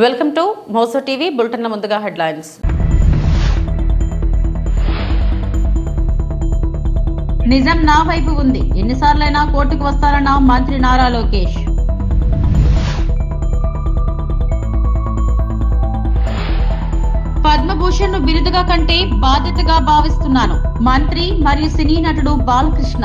Welcome to Moussa TV bulletin ముందుగా headlines. నిజం నా వైపు ఉంది, ఎన్నిసార్లైనా కోర్టుకు వస్తారన్న మంత్రి నారా లోకేష్. పద్మభూషణ్ ను బిరుదుగా కంటే బాధ్యతగా భావిస్తున్నాను, మంత్రి మరియు సినీ నటుడు బాలకృష్ణ.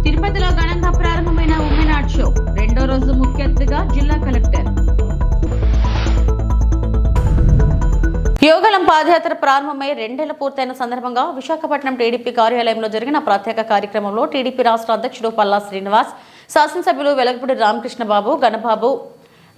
తిరుపతిలో ఘనంగా ప్రారంభమైన ఉమెన్ ఆర్ట్ షో, రెండో రోజు ముఖ్య అతిథిగా జిల్లా కలెక్టర్. యోగలం పాదయాత్ర ప్రారంభమై 2 ఏళ్లు పూర్తయిన సందర్భంగా విశాఖపట్నం టీడీపీ కార్యాలయంలో జరిగిన ప్రత్యేక కార్యక్రమంలో టీడీపీ రాష్ట్ర అధ్యక్షుడు పల్లా శ్రీనివాస్, శాసనసభ్యులు వెలగపూడి రామకృష్ణబాబు, గణబాబు,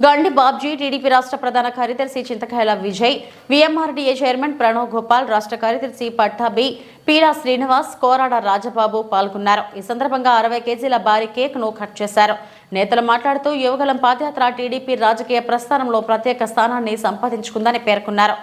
గండి బాబ్జీ, టీడీపీ రాష్ట్ర ప్రధాన కార్యదర్శి చింతకాయల విజయ్, వీఎంఆర్డీఏ చైర్మన్ ప్రణవ్ గోపాల్, రాష్ట్ర కార్యదర్శి పట్టాబి, పీరా శ్రీనివాస్, కోరాడ రాజబాబు పాల్గొన్నారు. ఈ సందర్భంగా 60 కేజీల భారీ కేక్ ను కట్ చేశారు. నేతలు మాట్లాడుతూ యువగలం పాదయాత్ర టీడీపీ రాజకీయ ప్రస్థానంలో ప్రత్యేక స్థానాన్ని సంపాదించుకుందని పేర్కొన్నారు.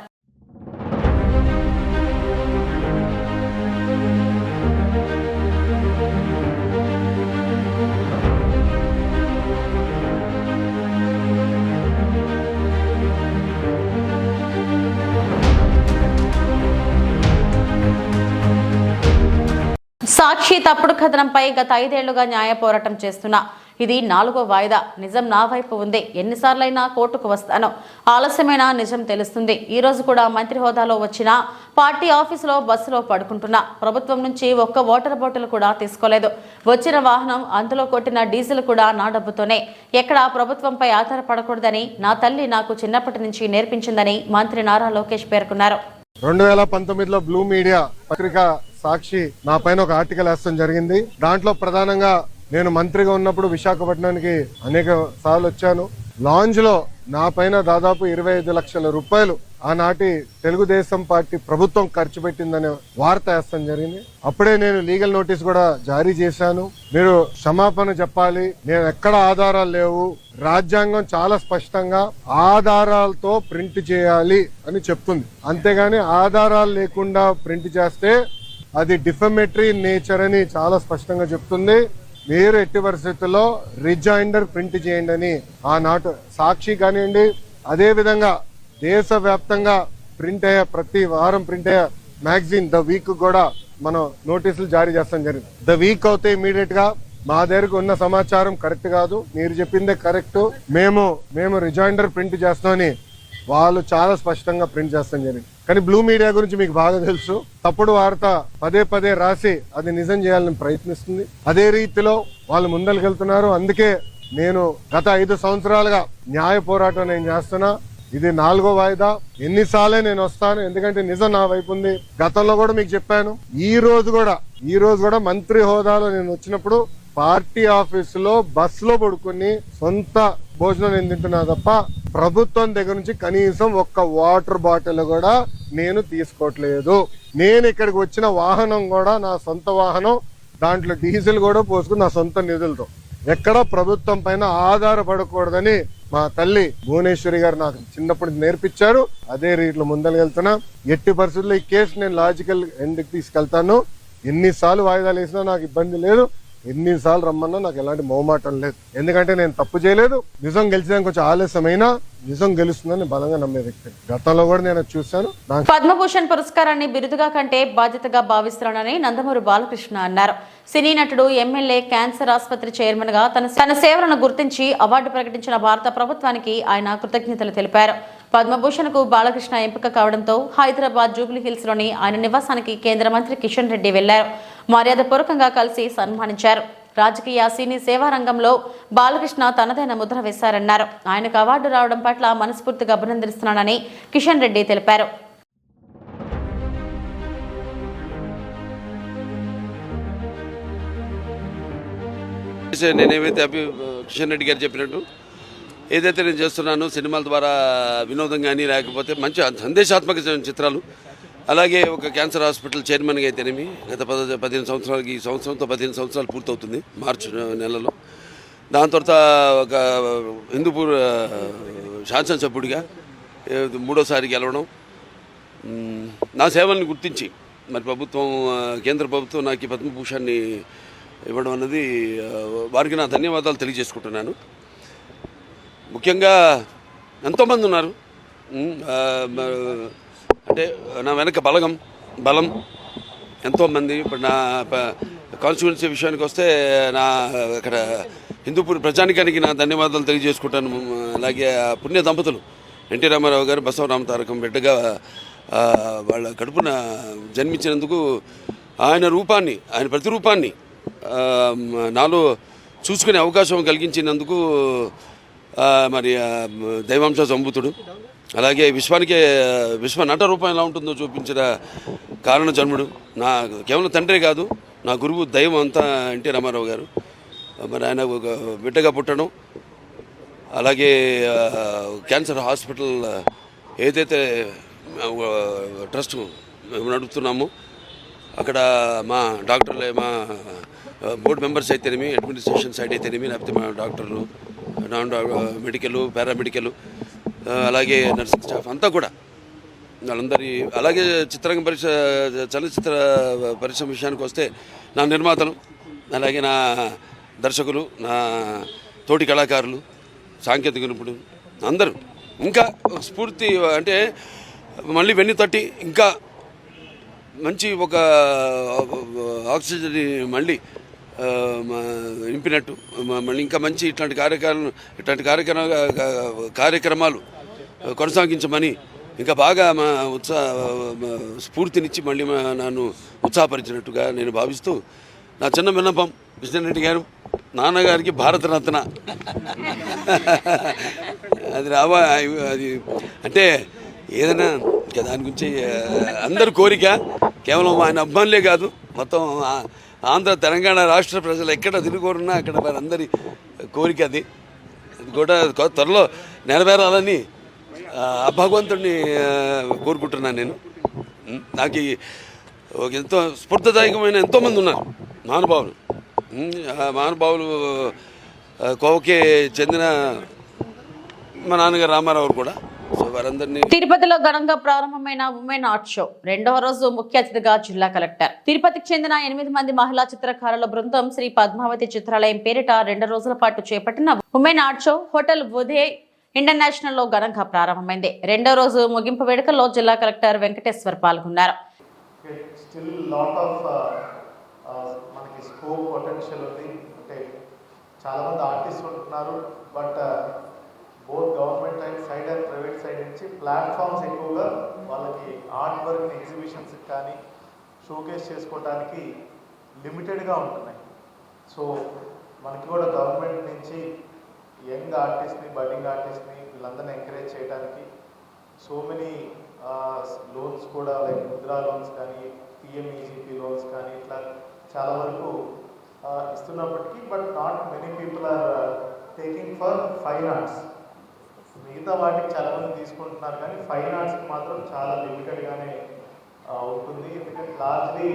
సాక్షి తప్పుడు కథనంపై గత 5 ఏళ్లుగా న్యాయ పోరాటం చేస్తున్నా. ఇది 4వ వాయిదా. నిజం నా వైపు ఉంది, ఎన్నిసార్లైనా కోర్టుకు వస్తాను, ఆలస్యమైన నిజం తెలుస్తుంది. ఈ రోజు కూడా మంత్రి హోదాలో వచ్చిన పార్టీ ఆఫీసులో బస్సులో పడుకుంటున్నా. ప్రభుత్వం నుంచి ఒక్క వాటర్ బాటిల్ కూడా తీసుకోలేదు. వచ్చిన వాహనం, అందులో కొట్టిన డీజిల్ కూడా నా డబ్బుతోనే. ఎక్కడా ప్రభుత్వంపై ఆధారపడకూడదని నా తల్లి నాకు చిన్నప్పటి నుంచి నేర్పించిందని మంత్రి నారా లోకేష్ పేర్కొన్నారు. 2019లో బ్లూ మీడియా పత్రిక సాక్షి నా పైన ఒక ఆర్టికల్ వేస్తాం జరిగింది. దాంట్లో ప్రధానంగా నేను మంత్రిగా ఉన్నప్పుడు విశాఖపట్నానికి అనేక సార్లు వచ్చాను. లాంజ్ లో నా పైన దాదాపు 25 లక్షల రూపాయలు ఆనాటి తెలుగుదేశం పార్టీ ప్రభుత్వం ఖర్చు పెట్టిందనే వార్త వేస్తాం జరిగింది. అప్పుడే నేను లీగల్ నోటీస్ కూడా జారీ చేశాను. మీరు క్షమాపణ చెప్పాలి, నేను ఎక్కడ ఆధారాలు లేవు, రాజ్యాంగం చాలా స్పష్టంగా ఆధారాలతో ప్రింట్ చేయాలి అని చెప్తుంది. అంతేగాని ఆధారాలు లేకుండా ప్రింట్ చేస్తే అది డిఫమేటరీ నేచర్ అని చాలా స్పష్టంగా చెప్తుంది. మీరు ఎట్టి పరిస్థితుల్లో రిజైండర్ ప్రింట్ చేయండి అని ఆనాటి సాక్షి కానివ్వండి, అదే విధంగా దేశవ్యాప్తంగా ప్రింట్ అయ్యే ప్రతి వారం ప్రింట్ అయ్యే మ్యాగజైన్ ద వీక్ కూడా మనం నోటీసులు జారీ చేస్తాం జరిగింది. ద వీక్ అవుతే ఇమీడియట్ గా మా దగ్గరకు ఉన్న సమాచారం కరెక్ట్ కాదు, మీరు చెప్పిందే కరెక్ట్, మేము రిజైండర్ ప్రింట్ చేస్తామని వాళ్ళు చాలా స్పష్టంగా ప్రింట్ చేస్తాం జరిగింది. కానీ బ్లూ మీడియా గురించి మీకు బాగా తెలుసు. తప్పుడు వార్త పదే రాసి అది నిజం చేయాలని ప్రయత్నిస్తుంది. అదే రీతిలో వాళ్ళు ముందరికెళ్తున్నారు. అందుకే నేను గత 5 సంవత్సరాలుగా న్యాయ పోరాటం నేను చేస్తున్నా. ఇది 4వ వాయిదా. ఎన్నిసార్లే నేను వస్తాను, ఎందుకంటే నిజం నా వైపు ఉంది. గతంలో కూడా మీకు చెప్పాను. ఈ రోజు కూడా మంత్రి హోదాలో నేను వచ్చినప్పుడు పార్టీ ఆఫీసులో బస్సులో పడుకుని సొంత భోజనం నేను తింటున్నా తప్ప ప్రభుత్వం దగ్గర నుంచి కనీసం ఒక్క వాటర్ బాటిల్ కూడా నేను తీసుకోవట్లేదు. నేను ఇక్కడికి వచ్చిన వాహనం కూడా నా సొంత వాహనం, దాంట్లో డీజిల్ కూడా పోసుకుని నా సొంత నిధులతో. ఎక్కడ ప్రభుత్వం పైన ఆధారపడకూడదని మా తల్లి భువనేశ్వరి గారు నాకు చిన్నప్పుడు నేర్పించారు. అదే రీతిలో ముందరకెళ్తున్నా. ఎట్టి పరిస్థితుల్లో ఈ కేసు నేను లాజికల్ ఎండ్కి తీసుకెళ్తాను. ఎన్నిసార్లు వాయిదాలు వేసినా నాకు ఇబ్బంది లేదు, ఎన్నిసార్లు రమ్మన్నా నాకు ఎలాంటి మొహమాటం లేదు. ఎందుకంటే నేను తప్పు చేయలేదు. నిజం గెలిచడానికి కొంచెం ఆలస్యమైనా నిజం గెలుస్తుందని బలంగా నమ్మే వ్యక్తి. గతంలో కూడా నేను చూశాను. పద్మభూషణ్ పురస్కారాన్ని బిరుదుగా కంటే బాధ్యతగా భావిస్తున్నానని నందమూరి బాలకృష్ణ అన్నారు. సినీ నటుడు, ఎమ్మెల్యే, క్యాన్సర్ ఆసుపత్రి చైర్మన్ గా తన సేవలను గుర్తించి అవార్డు ప్రకటించిన భారత ప్రభుత్వానికి ఆయన కృతజ్ఞతలు తెలిపారు. పద్మభూషణ్ కు బాలకృష్ణ ఎంపిక కావడంతో హైదరాబాద్ జూబ్లీ హిల్స్ లోని ఆయన నివాసానికి కేంద్ర మంత్రి కిషన్ రెడ్డి వెళ్లారు. మర్యాదపూర్వకంగా కలిసి సన్మానించారు. రాజకీయ, సినీ సేవా రంగంలో బాలకృష్ణ తనదైన ముద్ర వేశారన్నారు. ఆయనకు అవార్డు రావడం పట్ల మనస్ఫూర్తిగా అభినందిస్తున్నానని కిషన్ రెడ్డి తెలిపారు. నేనేమైతే కిషన్ రెడ్డి గారు చెప్పినట్టు ఏదైతే నేను చేస్తున్నానో సినిమాల ద్వారా వినోదం కానీ లేకపోతే మంచి సందేశాత్మక చిత్రాలు, అలాగే ఒక క్యాన్సర్ హాస్పిటల్ చైర్మన్గా అయితేనేమి గత 15 సంవత్సరాలకి, ఈ సంవత్సరంతో 15 సంవత్సరాలు పూర్తవుతుంది మార్చి నెలలో. దాని తర్వాత ఒక హిందూపూర్ శాసనసభ్యుడిగా 3వసారి గెలవడం, నా సేవల్ని గుర్తించి మరి ప్రభుత్వం, కేంద్ర ప్రభుత్వం నాకు ఈ పద్మభూషణ్ని ఇవ్వడం అన్నది వారికి నా ధన్యవాదాలు తెలియజేసుకుంటున్నాను. ముఖ్యంగా ఎంతోమంది ఉన్నారు, అంటే నా వెనక బలం ఎంతోమంది. ఇప్పుడు నా కాన్స్టిట్యున్సీ విషయానికి వస్తే నా అక్కడ హిందూపూర్ ప్రజానికానికి నా ధన్యవాదాలు తెలియజేసుకుంటాను. అలాగే పుణ్య దంపతులు ఎన్టీ రామారావు గారు బసవరామ తారకం బిడ్డగా వాళ్ళ కడుపున జన్మించినందుకు ఆయన ప్రతిరూపాన్ని నాలో చూసుకునే అవకాశం కలిగించినందుకు మరి దైవాంశ సంభూతుడు, అలాగే విశ్వ నట రూపం ఎలా ఉంటుందో చూపించిన కారణ జన్ముడు, నా కేవలం తండ్రే కాదు నా గురువు దైవం అంతా ఎన్టీ రామారావు గారు. మరి ఆయన ఒక బిడ్డగా పుట్టడం, అలాగే క్యాన్సర్ హాస్పిటల్ ఏదైతే ట్రస్ట్ నడుపుతున్నామో అక్కడ మా డాక్టర్లే, మా బోర్డు మెంబర్స్ అయితేనేమి, అడ్మినిస్ట్రేషన్ సైడ్ అయితేనేమి, లేకపోతే మా డాక్టర్లు, నాన్ మెడికల్, పారామెడికల్, అలాగే నర్సింగ్ స్టాఫ్ అంతా కూడా వాళ్ళందరి, అలాగే చలనచిత్ర పరిశ్రమ విషయానికి వస్తే నా నిర్మాతలు, అలాగే నా దర్శకులు, నా తోటి కళాకారులు, సాంకేతిక నిపుణులు అందరూ ఇంకా స్ఫూర్తి, అంటే మళ్ళీ వెన్ను తట్టి ఇంకా మంచి ఒక ఆక్సిజన్ మళ్ళీ నింపినట్టు, మళ్ళీ ఇంకా మంచి ఇట్లాంటి కార్యక్రమాలు కొనసాగించమని ఇంకా బాగా మా స్ఫూర్తినిచ్చి మళ్ళీ నన్ను ఉత్సాహపరిచినట్టుగా నేను భావిస్తూ, నా చిన్న విన్నపం కృష్ణ రెడ్డి గారు, నాన్నగారికి భారతరత్న అది అంటే ఏదైనా ఇంకా దాని గురించి అందరి కోరిక, కేవలం ఆయన అభిమానులే కాదు మొత్తం ఆంధ్ర తెలంగాణ రాష్ట్ర ప్రజలు ఎక్కడ తిరుగురున్నా అక్కడ వారందరి కోరిక అది కూడా త్వరలో నెరవేరాలని ఆ భగవంతుడిని కోరుకుంటున్నాను నేను. నాకు ఎంతో స్ఫూర్తిదాయకమైన ఎంతోమంది ఉన్నారు మహానుభావులు కోవకే చెందిన మా నాన్నగారు రామారావు కూడా. సో వారందరినీ తిరుపతిలో ఘనంగా ప్రారంభమైన ఉమెన్ ఆర్ట్ షో రెండవ రోజు ముఖ్య అతిథిగా జిల్లా కలెక్టర్. తిరుపతికి చెందిన 8 మంది మహిళా చిత్రకారుల బృందం శ్రీ పద్మావతి చిత్రాలయం పేరిట 2 రోజుల పాటు చేపట్టిన women art show hotel Uday international లో ఘనంగా ప్రారంభమైంది. రెండో రోజు ముగింపు వేడుకల్లో జిల్లా కలెక్టర్ వెంకటేశ్వర్ పాల్గొన్నారు. మనకి స్కోప్ పొటెన్షియల్ ఉంది. అంటే చాలామంది ఆర్టిస్ట్ ఉంటున్నారు, but both government side and private side నుంచి ప్లాట్ఫామ్స్ ఎక్కువగా వాళ్ళకి ఆర్ట్ వర్క్ ఎగ్జిబిషన్స్ కానీ షోకేస్ చేసుకోవడానికి లిమిటెడ్గా ఉంటున్నాయి. సో మనకి కూడా గవర్నమెంట్ నుంచి యంగ్ ఆర్టిస్ట్ని, బడ్డింగ్ ఆర్టిస్ట్ని వీళ్ళందరినీ ఎంకరేజ్ చేయడానికి సో మెనీ లోన్స్ కూడా, లైక్ ముద్రా లోన్స్ కానీ, పిఎంఈజీపీ లోన్స్ కానీ, ఇట్లా చాలా వరకు ఇస్తున్నప్పటికీ but not many people are taking for fine arts. మిగతా వాటికి చాలామంది తీసుకుంటున్నారు కానీ ఫైన్ ఆర్ట్స్కి మాత్రం చాలా లిమిటెడ్గానే ఉంటుంది. ఎందుకంటే లార్జ్లీ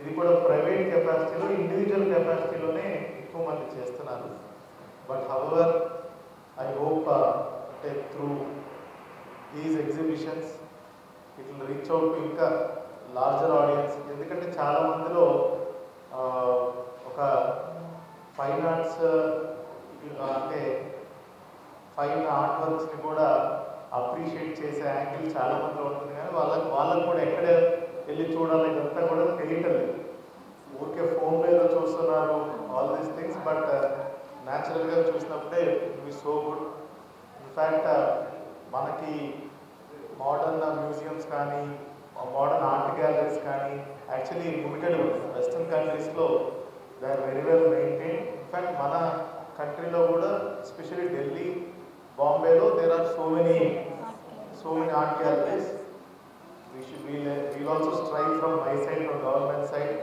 ఇది కూడా ప్రైవేట్ కెపాసిటీలో, ఇండివిజువల్ కెపాసిటీలోనే ఎక్కువ మంది చేస్తున్నారు. బట్ హౌవర్ ఐ హోప్ అంటే through these exhibitions it will reach out to ఇంకా లార్జర్ ఆడియన్స్. ఎందుకంటే చాలా మందిలో ఒక ఫైన్ ఆర్ట్స్ అంటే ఫైన్ ఆర్ట్ వర్క్స్ని కూడా అప్రిషియేట్ చేసే యాంగిల్ చాలా మందిలో ఉంటుంది, కానీ వాళ్ళకు కూడా ఎక్కడ వెళ్ళి చూడాలి ఇదంతా కూడా తెలియటలేదు. ఊరికే ఫోన్లో ఏదో చూస్తున్నారు ఆల్ దీస్ థింగ్స్, బట్ న్యాచురల్గా చూసినప్పుడే it be so good. In fact మనకి మోడర్న్ మ్యూజియంస్ కానీ, మోడర్న్ ఆర్ట్ గ్యాలరీస్ కానీ యాక్చువల్లీ లిమిటెడ్ ఉన్నాయి. వెస్టర్న్ కంట్రీస్లో they are very well maintain. In fact మన కంట్రీలో కూడా ఎస్పెషల్లీ ఢిల్లీ, బాంబేలో there are so many art galleries. we'll also strive from my side, from government side,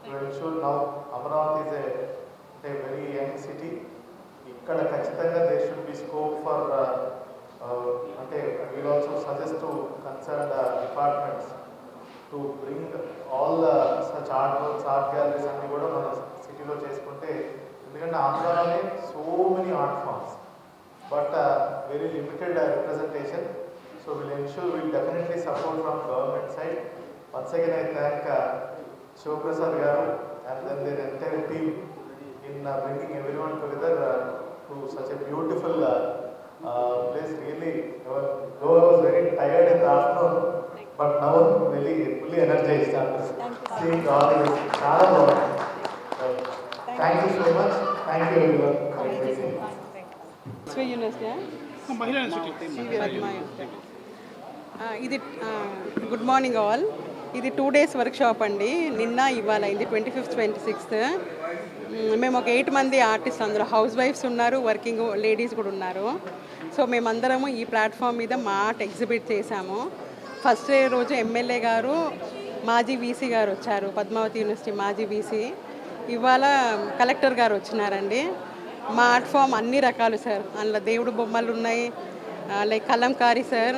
to ensure now Amaravati is a very young city. ఇక్కడ ఖచ్చితంగా there should be scope for అంటే we'll also suggest to concerned departments to bring all such artworks, art galleries అన్ని కూడా మన సిటీలో చేసుకుంటే, ఎందుకంటే ఆంధ్రాలోనే so many art forms but very limited representation. So we'll ensure, we'll definitely support from government side. Once again I thank Shivaprasad garu and then their entire team in bringing everyone together to such a beautiful place. Really, though I was very tired in the afternoon, but now really fully energized after seeing all this. Thank you so much. Thank you everyone. ఇది good morning all. ఇది 2 days workshop అండి. నిన్న ఇవాళ అయింది 25th 26th. మేము ఒక 8 మంది artist, అందరూ హౌస్ వైఫ్స్ ఉన్నారు, వర్కింగ్ లేడీస్ కూడా ఉన్నారు. సో మేమందరము ఈ ప్లాట్ఫామ్ మీద మా ఆర్ట్ ఎగ్జిబిట్ చేశాము. ఫస్ట్ డే రోజు ఎమ్మెల్యే గారు, మాజీ వీసీ గారు వచ్చారు, పద్మావతి యూనివర్సిటీ మాజీ వీసీ. ఇవాళ కలెక్టర్ గారు వచ్చినారండి. మా ఆర్ట్ ఫామ్ అన్ని రకాలు సార్, అందులో దేవుడు బొమ్మలు ఉన్నాయి, లైక్ కలంకారీ సార్,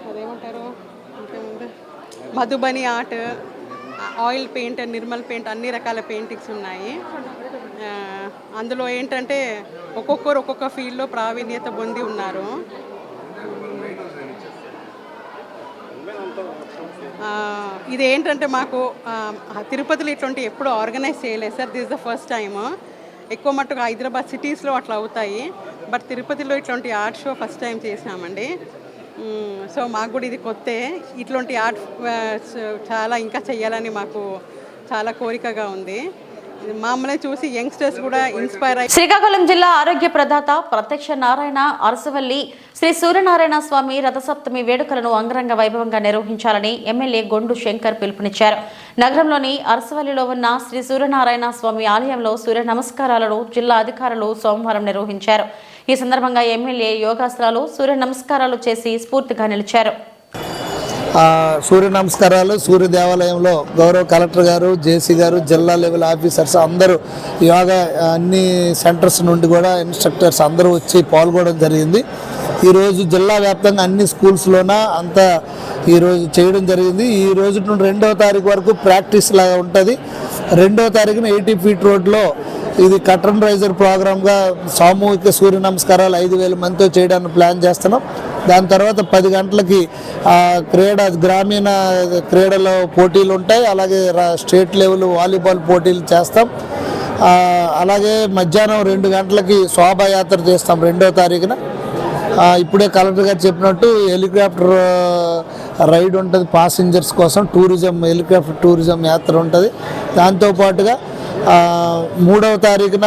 అదేమంటారు Madhubani art, oil paint, Nirmal paint, అన్ని రకాల పెయింటింగ్స్ ఉన్నాయి. అందులో ఏంటంటే ఒక్కొక్కరు ఒక్కొక్క ఫీల్డ్లో ప్రావీణ్యత పొంది ఉన్నారు. ఇది ఏంటంటే మాకు తిరుపతిలో ఇటువంటి ఎప్పుడు ఆర్గనైజ్ చేయలేదు sir. This the first time. ఎక్కువ మట్టుకు హైదరాబాద్ సిటీస్లో అట్లా అవుతాయి, బట్ తిరుపతిలో ఇట్లాంటి ఆర్ట్ షో ఫస్ట్ టైం చేసినామండి. సో మాకు కూడా ఇది కొత్తే. ఇట్లాంటి ఆర్ట్ చాలా ఇంకా చెయ్యాలని మాకు చాలా కోరికగా ఉంది. మామూలుగా చూసి యంగ్స్టర్స్ కూడా ఇన్స్పైర్ అయ్యి. శ్రీకాకుళం జిల్లా ఆరోగ్య ప్రదాత ప్రత్యక్ష నారాయణ అరసవల్లి శ్రీ సూర్యనారాయణ స్వామి రథసప్తమి వేడుకలను అంగరంగ వైభవంగా నిర్వహించాలని ఎమ్మెల్యే గొండు శంకర్ పిలుపునిచ్చారు. నగరంలోని అరసవల్లిలో ఉన్న శ్రీ సూర్యనారాయణ స్వామి ఆలయంలో సూర్య నమస్కారాలను జిల్లా అధికారులు సోమవారం నిర్వహించారు. ఈ సందర్భంగా ఎమ్మెల్యే యోగాసనాలు, సూర్య నమస్కారాలు చేసి స్ఫూర్తిగా నిలిచారు. సూర్య నమస్కారాలు సూర్య దేవాలయంలో గౌరవ కలెక్టర్ గారు, జేసీ గారు, జిల్లా లెవెల్ ఆఫీసర్స్ అందరూ, యోగా అన్ని సెంటర్స్ నుండి కూడా ఇన్స్ట్రక్టర్స్ అందరూ వచ్చి పాల్గొనడం జరిగింది. ఈరోజు జిల్లా వ్యాప్తంగా అన్ని స్కూల్స్లోన అంతా ఈరోజు చేయడం జరిగింది. ఈ రోజు నుండి 2వ తారీఖు వరకు ప్రాక్టీస్ లాగా ఉంటుంది. 2వ తారీఖున 80 ఫీట్ రోడ్లో ఇది కట్ అండ్ రైజర్ ప్రోగ్రామ్గా సామూహిక సూర్య నమస్కారాలు 5,000 మందితో చేయడానికి ప్లాన్ చేస్తున్నాం. దాని తర్వాత 10 గంటలకి గ్రామీణ క్రీడలో పోటీలు ఉంటాయి. అలాగే స్టేట్ లెవెల్ వాలీబాల్ పోటీలు చేస్తాం. అలాగే మధ్యాహ్నం 2 గంటలకి శోభాయాత్ర చేస్తాం 2వ తారీఖున. ఇప్పుడే కలెక్టర్ గారు చెప్పినట్టు హెలికాప్టర్ రైడ్ ఉంటుంది పాసింజర్స్ కోసం, టూరిజం హెలికాప్టర్ టూరిజం యాత్ర ఉంటుంది. దాంతోపాటుగా 3వ తారీఖున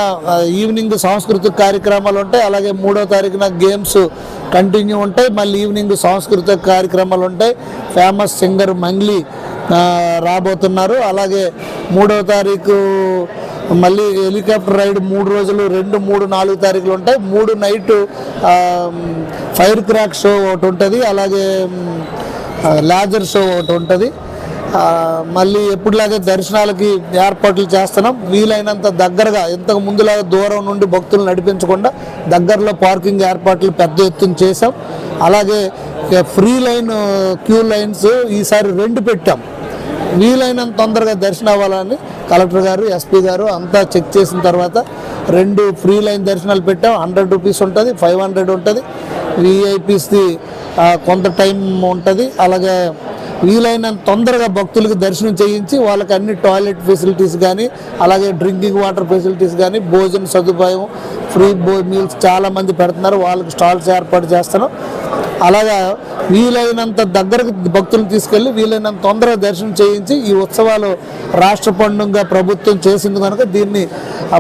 ఈవినింగ్ సాంస్కృతిక కార్యక్రమాలు ఉంటాయి. అలాగే 3వ తారీఖున గేమ్స్ కంటిన్యూ ఉంటాయి. మళ్ళీ ఈవినింగ్ సాంస్కృతిక కార్యక్రమాలు ఉంటాయి. ఫేమస్ సింగర్ మంగ్లీ రాబోతున్నారు. అలాగే 3వ తారీఖు మళ్ళీ హెలికాప్టర్ రైడ్ 3 రోజులు, 2, 3, 4 తారీఖులు ఉంటాయి. 3 నైట్ ఫైర్ క్రాక్ షో ఒకటి ఉంటుంది. అలాగే లేజర్ షో ఒకటి ఉంటుంది. మళ్ళీ ఎప్పుడులాగే దర్శనాలకి ఏర్పాట్లు చేస్తున్నాం. వీలైనంత దగ్గరగా, ఇంతకు ముందులాగా దూరం నుండి భక్తులు నడిపించకుండా దగ్గరలో పార్కింగ్ ఏర్పాట్లు పెద్ద ఎత్తున చేసాం. అలాగే ఫ్రీ లైన్, క్యూ లైన్స్ ఈసారి 2 పెట్టాం. వీలైనంత తొందరగా దర్శనం అవ్వాలని కలెక్టర్ గారు, ఎస్పీ గారు అంతా చెక్ చేసిన తర్వాత 2 ఫ్రీ లైన్ దర్శనాలు పెట్టాం. 100 రూపీస్ ఉంటుంది, 500 ఉంటుంది. విఐపీస్ది కొంత టైం ఉంటుంది. అలాగే వీలైనంత తొందరగా భక్తులకు దర్శనం చేయించి వాళ్ళకి అన్ని టాయిలెట్ ఫెసిలిటీస్ కానీ, అలాగే డ్రింకింగ్ వాటర్ ఫెసిలిటీస్ కానీ, భోజన సదుపాయం, ఫ్రీ మీల్స్ చాలామంది పెడుతున్నారు. వాళ్ళకి స్టాల్స్ ఏర్పాటు చేస్తున్నాం. అలాగా వీలైనంత దగ్గరకు భక్తులను తీసుకెళ్ళి వీలైనంత తొందరగా దర్శనం చేయించి ఈ ఉత్సవాలు రాష్ట్ర పండుగగా ప్రభుత్వం చేసింది కనుక దీన్ని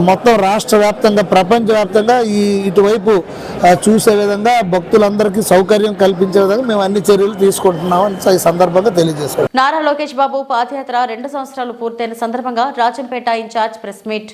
మొత్తం రాష్ట్ర వ్యాప్తంగా, ప్రపంచవ్యాప్తంగా ఇటువైపు చూసే విధంగా భక్తులందరికీ సౌకర్యం కల్పించే విధంగా మేము అన్ని చర్యలు తీసుకుంటున్నామని ఈ సందర్భంగా తెలియజేస్తాం. నారా లోకేష్ బాబు పాదయాత్ర 2 సంవత్సరాలు పూర్తయిన సందర్భంగా Rajampet in charge press meet.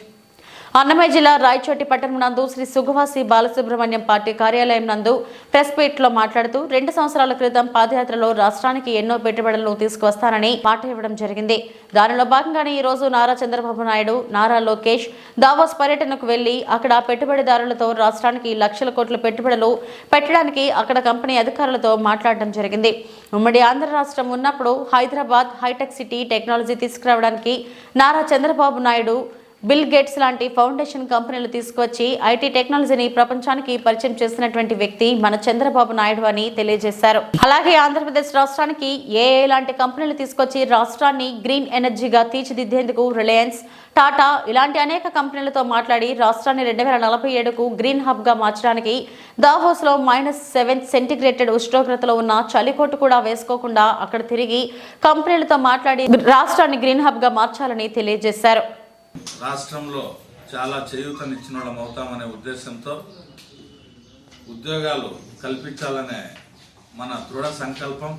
Annamayya జిల్లా రాయచోటి పట్టణం నందు శ్రీ సుగవాసి బాలసుబ్రహ్మణ్యం పార్టీ కార్యాలయం నందు ప్రెస్ మీట్ లో మాట్లాడుతూ 2 సంవత్సరాల క్రితం పాదయాత్రలో రాష్ట్రానికి ఎన్నో పెట్టుబడులను తీసుకువస్తానని మాట ఇవ్వడం జరిగింది. దానిలో భాగంగానే ఈ రోజు నారా చంద్రబాబు నాయుడు, నారా లోకేష్ దావోస్ పర్యటనకు వెళ్లి అక్కడ పెట్టుబడిదారులతో రాష్ట్రానికి లక్షల కోట్ల పెట్టుబడులు పెట్టడానికి అక్కడ కంపెనీ అధికారులతో మాట్లాడడం జరిగింది. ఉమ్మడి ఆంధ్ర రాష్ట్రం ఉన్నప్పుడు హైదరాబాద్ హైటెక్ సిటీ టెక్నాలజీ తీసుకురావడానికి నారా చంద్రబాబు నాయుడు బిల్ గేట్స్ లాంటి ఫౌండేషన్ కంపెనీలు తీసుకొచ్చి ఐటీ టెక్నాలజీని ప్రపంచానికి పరిచయం చేసినటువంటి వ్యక్తి మన చంద్రబాబు నాయుడు అని తెలియజేశారు. అలాగే ఆంధ్రప్రదేశ్ రాష్ట్రానికి ఏఐ లాంటి కంపెనీలు తీసుకొచ్చి రాష్ట్రాన్ని గ్రీన్ ఎనర్జీగా తీర్చిదిద్దేందుకు రిలయన్స్, టాటా ఇలాంటి అనేక కంపెనీలతో మాట్లాడి రాష్ట్రాన్ని 2047కు గ్రీన్ హబ్ గా మార్చడానికి దావోస్ లో -7 సెంటీగ్రేడ్ ఉష్ణోగ్రతలో ఉన్న చలికోటు కూడా వేసుకోకుండా అక్కడ తిరిగి కంపెనీలతో మాట్లాడి రాష్ట్రాన్ని గ్రీన్ హబ్ గా మార్చాలని తెలియజేశారు. రాష్ట్రంలో చాలా చేయూతనిచ్చిన వాళ్ళం అవుతామనే ఉద్దేశంతో ఉద్యోగాలు కల్పించాలనే మన దృఢ సంకల్పం,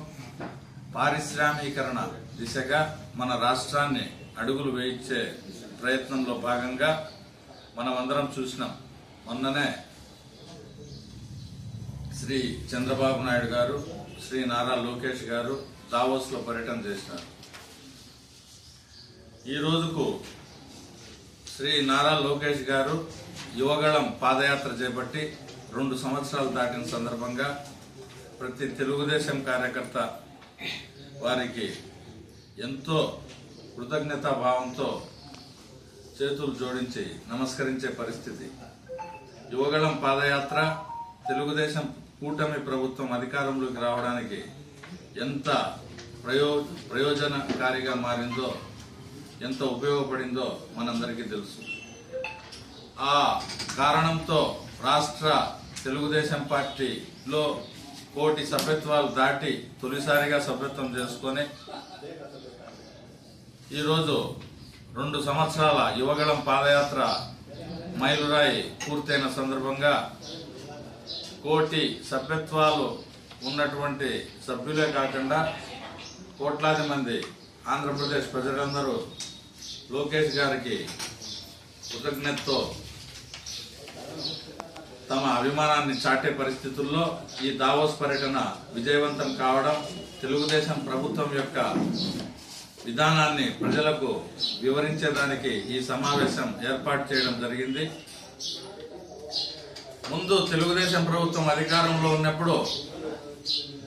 పారిశ్రామీకరణ దిశగా మన రాష్ట్రాన్ని అడుగులు వేయించే ప్రయత్నంలో భాగంగా మనమందరం చూసినాం. మొన్ననే శ్రీ చంద్రబాబు నాయుడు గారు, శ్రీ నారా లోకేష్ గారు దావోస్లో పర్యటన చేసినారు. ఈ రోజుకు శ్రీ నారా లోకేష్ గారు యువగళం పాదయాత్ర చేపట్టి 2 సంవత్సరాలు దాటిన సందర్భంగా ప్రతి తెలుగుదేశం కార్యకర్త వారికి ఎంతో కృతజ్ఞతా భావంతో చేతులు జోడించి నమస్కరించే పరిస్థితి. యువగళం పాదయాత్ర తెలుగుదేశం కూటమి ప్రభుత్వం అధికారంలోకి రావడానికి ఎంత ప్రయోజనకారిగా మారిందో, ఎంత ఉపయోగపడిందో మనందరికీ తెలుసు. ఆ కారణంతో రాష్ట్ర తెలుగుదేశం పార్టీలో 1,000 సభ్యత్వాలు దాటి తొలిసారిగా సభ్యత్వం చేసుకొని ఈరోజు 2 సంవత్సరాల యువగళం పాదయాత్ర మైలురాయి పూర్తయిన సందర్భంగా 1,000 సభ్యత్వాలు ఉన్నటువంటి సభ్యులే కాకుండా కోట్లాది మంది ఆంధ్రప్రదేశ్ ప్రజలందరూ లోకేష్ గారికి కృతజ్ఞతతో తమ అభిమానాన్ని చాటే పరిస్థితుల్లో ఈ దావోస్ పర్యటన విజయవంతం కావడం, తెలుగుదేశం ప్రభుత్వం యొక్క విధానాన్ని ప్రజలకు వివరించేదానికి ఈ సమావేశం ఏర్పాటు చేయడం జరిగింది. ముందు తెలుగుదేశం ప్రభుత్వం అధికారంలో ఉన్నప్పుడు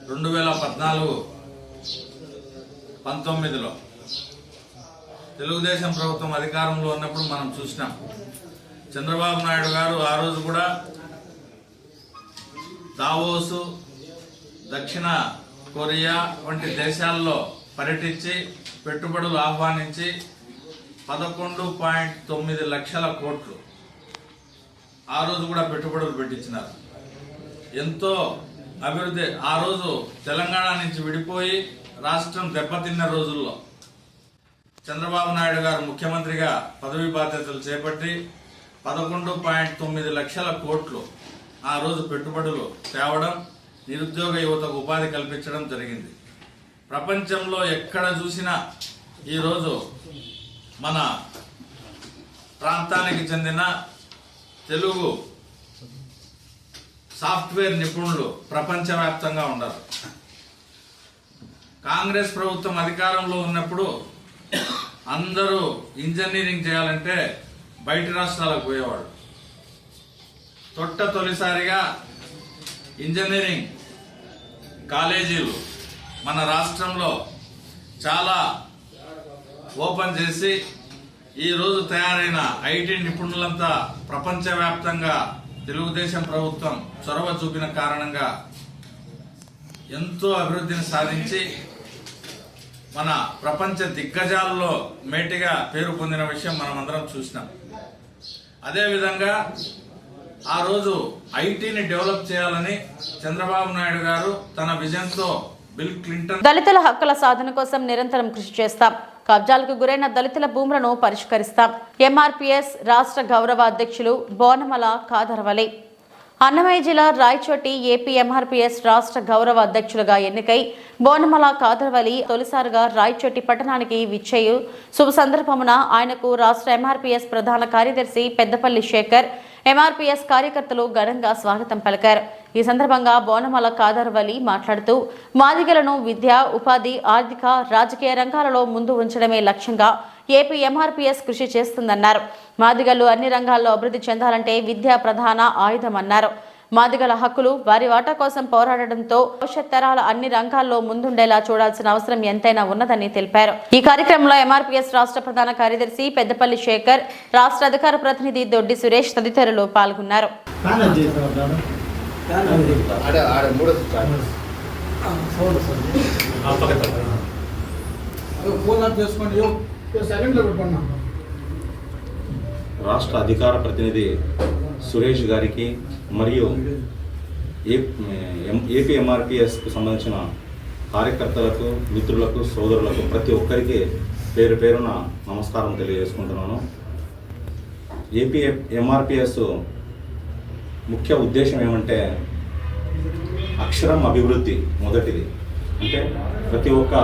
2014-19లో తెలుగుదేశం ప్రభుత్వం అధికారంలో ఉన్నప్పుడు మనం చూసినాం. చంద్రబాబు నాయుడు గారు ఆ రోజు కూడా దావోసు, దక్షిణ కొరియా వంటి దేశాల్లో పర్యటించి పెట్టుబడులు ఆహ్వానించి 11.9 లక్షల కోట్లు ఆ రోజు కూడా పెట్టుబడులు పెట్టించినారు. ఎంతో అభివృద్ధి. ఆ రోజు తెలంగాణ నుంచి విడిపోయి రాష్ట్రం దెబ్బతిన్న రోజుల్లో చంద్రబాబు నాయుడు గారు ముఖ్యమంత్రిగా పదవి బాధ్యతలు చేపట్టి 11.9 లక్షల కోట్లు ఆ రోజు పెట్టుబడులు తేవడం, నిరుద్యోగ యువతకు ఉపాధి కల్పించడం జరిగింది. ప్రపంచంలో ఎక్కడ చూసినా ఈరోజు మన ప్రాంతానికి చెందిన తెలుగు సాఫ్ట్వేర్ నిపుణులు ప్రపంచవ్యాప్తంగా ఉన్నారు. కాంగ్రెస్ ప్రభుత్వం అధికారంలో ఉన్నప్పుడు అందరూ ఇంజనీరింగ్ చేయాలంటే బయట రాష్ట్రాలకు పోయేవాడు. తొలిసారిగా ఇంజనీరింగ్ కాలేజీలు మన రాష్ట్రంలో చాలా ఓపెన్ చేసి ఈరోజు తయారైన ఐటీ నిపుణులంతా ప్రపంచవ్యాప్తంగా తెలుగుదేశం ప్రభుత్వం చొరవ చూపిన కారణంగా ఎంతో అభివృద్ధిని సాధించి మన ప్రపంచ దిగ్గజాలలో మేటిగా పేరు పొందిన విషయం మనమందరం చూసినాం. అదేవిధంగా ఆ రోజు ఐటీని డెవలప్ చేయాలని చంద్రబాబు నాయుడు గారు తన విజన్తో బిల్ క్లింటన్ దళితుల హక్కుల సాధన కోసం నిరంతరం కృషి చేస్తాం. కబ్జాలకు గురైన దళితుల భూములను పరిష్కరిస్తాం. ఎంఆర్పీఎస్ రాష్ట్ర గౌరవ అధ్యక్షులు బోనమల ఖాదర్వలి. అన్నమయ్య జిల్లా రాయచోటి ఏపీ ఎంఆర్పీఎస్ రాష్ట్ర గౌరవ అధ్యక్షులుగా ఎన్నికై బోనమల ఖాదర్వలి తొలిసారిగా రాయచోటి పట్టణానికి విచ్చేయు శుభ సందర్భమున ఆయనకు రాష్ట్ర ఎంఆర్పీఎస్ ప్రధాన కార్యదర్శి పెద్దపల్లి శేఖర్, ఎంఆర్పీఎస్ కార్యకర్తలు ఘనంగా స్వాగతం పలికారు. ఈ సందర్భంగా బోనమల ఖాదర్వలి మాట్లాడుతూ మాదిగలను విద్య, ఉపాధి, ఆర్థిక, రాజకీయ రంగాలలో ముందు ఉంచడమే లక్ష్యంగా ఏపీ ఎంఆర్పీఎస్ కృషి చేస్తుందన్నారు. మాదిగలు అన్ని రంగాల్లో అభివృద్ధి చెందాలంటే విద్య ప్రధాన ఆయుధమన్నారు. మాదిగల హక్కులు వారి వాటా కోసం పోరాడడంతో భవిష్యత్ తరాల అన్ని రంగాల్లో ముందుండేలా చూడాల్సిన అవసరం ఎంతైనా ఉన్నదని తెలిపారు. ఈ కార్యక్రమంలో ఎంఆర్పీఎస్ రాష్ట్ర ప్రధాన కార్యదర్శి పెద్దపల్లి శేఖర్, రాష్ట్ర అధికార ప్రతినిధి దొడ్డి సురేష్ తదితరులు పాల్గొన్నారు. రాష్ట్ర అధికార ప్రతినిధి సురేష్ గారికి మరియు ఏపీ ఎంఆర్పిఎస్కు సంబంధించిన కార్యకర్తలకు, మిత్రులకు, సోదరులకు ప్రతి ఒక్కరికి పేరు పేరున నమస్కారం తెలియజేసుకుంటున్నాను. ఏపీ ఎంఆర్పిఎస్ ముఖ్య ఉద్దేశం ఏమంటే అక్షరం అభివృద్ధి మొదటిది. అంటే ప్రతి ఒక్క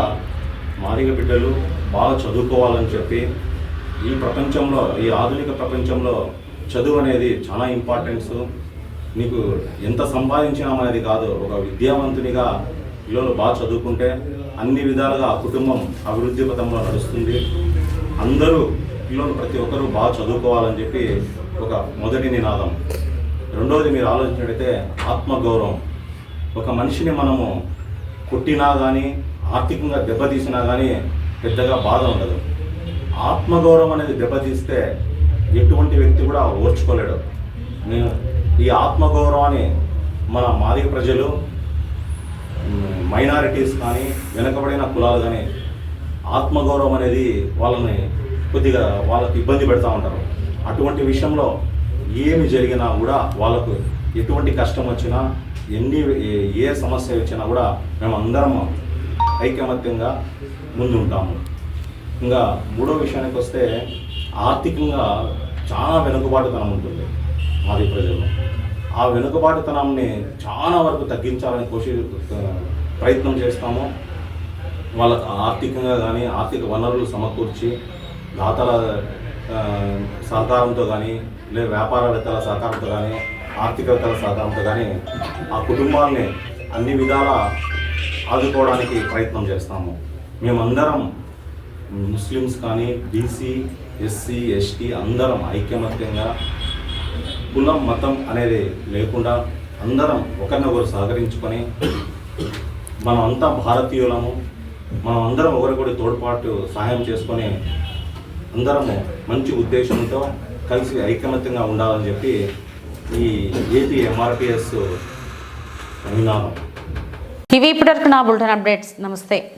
మాదిగ బిడ్డలు బాగా చదువుకోవాలని చెప్పి ఈ ప్రపంచంలో, ఈ ఆధునిక ప్రపంచంలో చదువు అనేది చాలా ఇంపార్టెన్స్. నీకు ఎంత సంపాదించినామనేది కాదు, ఒక విద్యావంతునిగా పిల్లలు బాగా చదువుకుంటే అన్ని విధాలుగా ఆ కుటుంబం అభివృద్ధి పథంలో నడుస్తుంది. అందరూ పిల్లలు ప్రతి ఒక్కరూ బాగా చదువుకోవాలని చెప్పి ఒక మొదటి నినాదం. రెండవది మీరు ఆలోచించినట్టయితే ఆత్మగౌరవం. ఒక మనిషిని మనము కొట్టినా కానీ, ఆర్థికంగా దెబ్బతీసినా కానీ పెద్దగా బాధ ఉండదు. ఆత్మగౌరవం అనేది దెబ్బతీస్తే ఎటువంటి వ్యక్తి కూడా ఓర్చుకోలేడు. నేను ఈ ఆత్మగౌరవాన్ని మన మాదిగ ప్రజలు, మైనారిటీస్ కానీ, వెనుకబడిన కులాలు కానీ ఆత్మగౌరవం అనేది వాళ్ళని కొద్దిగా వాళ్ళకి ఇబ్బంది పెడతా ఉంటారు. అటువంటి విషయంలో ఏమి జరిగినా కూడా వాళ్ళకు ఎటువంటి కష్టం వచ్చినా, ఏ సమస్య వచ్చినా కూడా మేము అందరం ఐకమత్యంగా ముందుంటాము. ఇంకా మూడో విషయానికి వస్తే ఆర్థికంగా చాలా వెనుకబాటుతనం ఉంటుంది మాది ప్రజల్లో. ఆ వెనుకబాటుతనాన్ని చాలా వరకు తగ్గించాలని ప్రయత్నం చేస్తాము. వాళ్ళకు ఆర్థికంగా కానీ, ఆర్థిక వనరులు సమకూర్చి దాతల సహకారంతో కానీ, లేదా వ్యాపారవేత్తల సహకారంతో కానీ, ఆర్థికవేత్తల సహకారంతో కానీ ఆ కుటుంబాలని అన్ని విధాల ఆదుకోవడానికి ప్రయత్నం చేస్తాము. మేమందరం ముస్లిమ్స్ కానీ, బీసీ, ఎస్సీ, ఎస్టీ అందరం ఐకమత్యంగా కులం, మతం అనేది లేకుండా అందరం ఒకరినొకరు సహకరించుకొని మనం అంతా భారతీయులము, మనం అందరం ఒకరికొకరి తోడ్పాటు సహాయం చేసుకొని అందరము మంచి ఉద్దేశంతో కలిసి ఐకమత్యంగా ఉండాలని చెప్పి ఈ ఏపీ ఎంఆర్పిఎస్ నినాదం. ఇవి ఇప్పటివరకు నా బులెటిన్ అప్డేట్స్. నమస్తే.